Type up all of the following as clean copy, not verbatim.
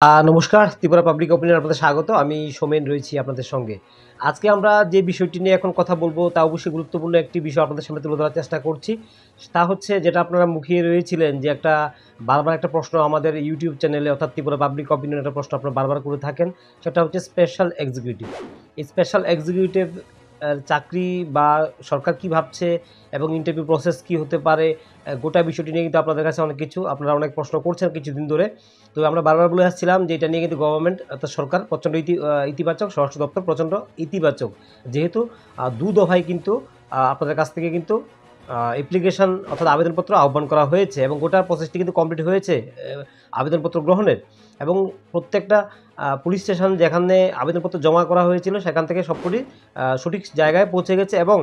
নমস্কার, ত্রিপুরা পাবলিক ওপিনিয়নে আপনাদের স্বাগত। আমি সোমেন রয়েছি আপনাদের সঙ্গে। আজকে আমরা যে বিষয়টি নিয়ে এখন কথা বলব, তা অবশ্যই গুরুত্বপূর্ণ একটি বিষয় আপনাদের সামনে তুলে ধরার চেষ্টা করছি। তা হচ্ছে যেটা আপনারা মুখিয়ে রয়েছিলেন যে বারবার একটা প্রশ্ন আমাদের ইউটিউব চ্যানেলে অর্থাৎ ত্রিপুরা পাবলিক ওপিনিয়নে একটা প্রশ্ন আপনারা বারবার করে থাকেন। সেটা হচ্ছে স্পেশাল এক্সিকিউটিভ। এই স্পেশাল এক্সিকিউটিভ চাকরি বা সরকার কি ভাবছে এবং ইন্টারভিউ প্রসেস কি হতে পারে, গোটা বিষয়টি নিয়ে কিন্তু আপনাদের কাছে অনেক কিছু আপনারা অনেক প্রশ্ন করছেন কিছুদিন ধরে। তো আমরা বারবার বলে আসছিলাম যে এটা নিয়ে কিন্তু গভর্নমেন্ট অর্থাৎ সরকার প্রচণ্ড ইতিবাচক, স্বরাষ্ট্র দপ্তর প্রচণ্ড ইতিবাচক। যেহেতু দু দফায় কিন্তু আপনাদের কাছ থেকে কিন্তু অ্যাপ্লিকেশন অর্থাৎ আবেদনপত্র আহ্বান করা হয়েছে এবং গোটা প্রসেসটি কিন্তু কমপ্লিট হয়েছে আবেদনপত্র গ্রহণের। এবং প্রত্যেকটা পুলিশ স্টেশন যেখানে আবেদনপত্র জমা করা হয়েছিল সেখান থেকে সবকটি সঠিক জায়গায় পৌঁছে গেছে এবং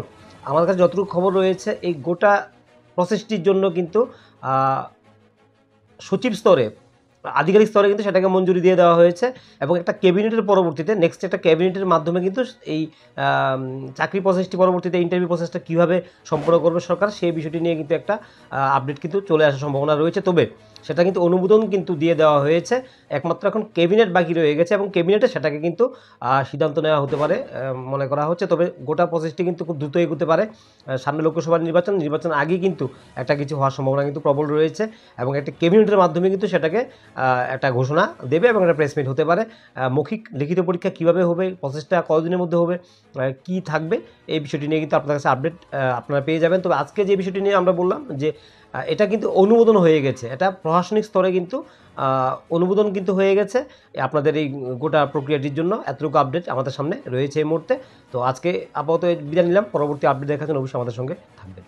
আমার কাছে যতটুকু খবর রয়েছে এই গোটা প্রসেসটির জন্য কিন্তু সচিব স্তরে, আধিকারিক স্তরে কিন্তু সেটাকে মঞ্জুরি দিয়ে দেওয়া হয়েছে এবং একটা ক্যাবিনেটের পরবর্তীতে নেক্সট একটা ক্যাবিনেটের মাধ্যমে কিন্তু এই চাকরি প্রসেসটি পরবর্তীতে ইন্টারভিউ প্রসেসটা কীভাবে সম্পন্ন করবে সরকার, সেই বিষয়টি নিয়ে কিন্তু একটা আপডেট কিন্তু চলে আসার সম্ভাবনা রয়েছে। তবে সেটা কিন্তু অনুমোদন কিন্তু দিয়ে দেওয়া হয়েছে, একমাত্র এখন ক্যাবিনেট বাকি রয়ে গেছে এবং ক্যাবিনেটে সেটাকে কিন্তু সিদ্ধান্ত নেওয়া হতে পারে মনে করা হচ্ছে। তবে গোটা প্রসেসটি কিন্তু খুব দ্রুত এগোতে পারে। সামনে লোকসভা নির্বাচন আগেই কিন্তু একটা কিছু হওয়ার সম্ভাবনা কিন্তু প্রবল রয়েছে এবং একটা ক্যাবিনেটের মাধ্যমে কিন্তু সেটাকে একটা ঘোষণা দেবে এবং একটা প্রেসমিট হতে পারে। মৌখিক লিখিত পরীক্ষা কীভাবে হবে, প্রসেসটা কতদিনের মধ্যে হবে, কি থাকবে, এই বিষয়টি নিয়ে কিন্তু আপনার কাছে আপডেট আপনারা পেয়ে যাবেন। তবে আজকে যে বিষয়টি নিয়ে আমরা বললাম যে এটা কিন্তু অনুমোদন হয়ে গেছে, এটা প্রশাসনিক স্তরে কিন্তু অনুমোদন কিন্তু হয়ে গেছে আপনাদের এই গোটা প্রক্রিয়াটির জন্য। এতটুকু আপডেট আমাদের সামনে রয়েছে এই মুহূর্তে। তো আজকে আপাতত বিদায় নিলাম, পরবর্তী আপডেট দেখার জন্য অবশ্যই আমাদের সঙ্গে থাকবেন।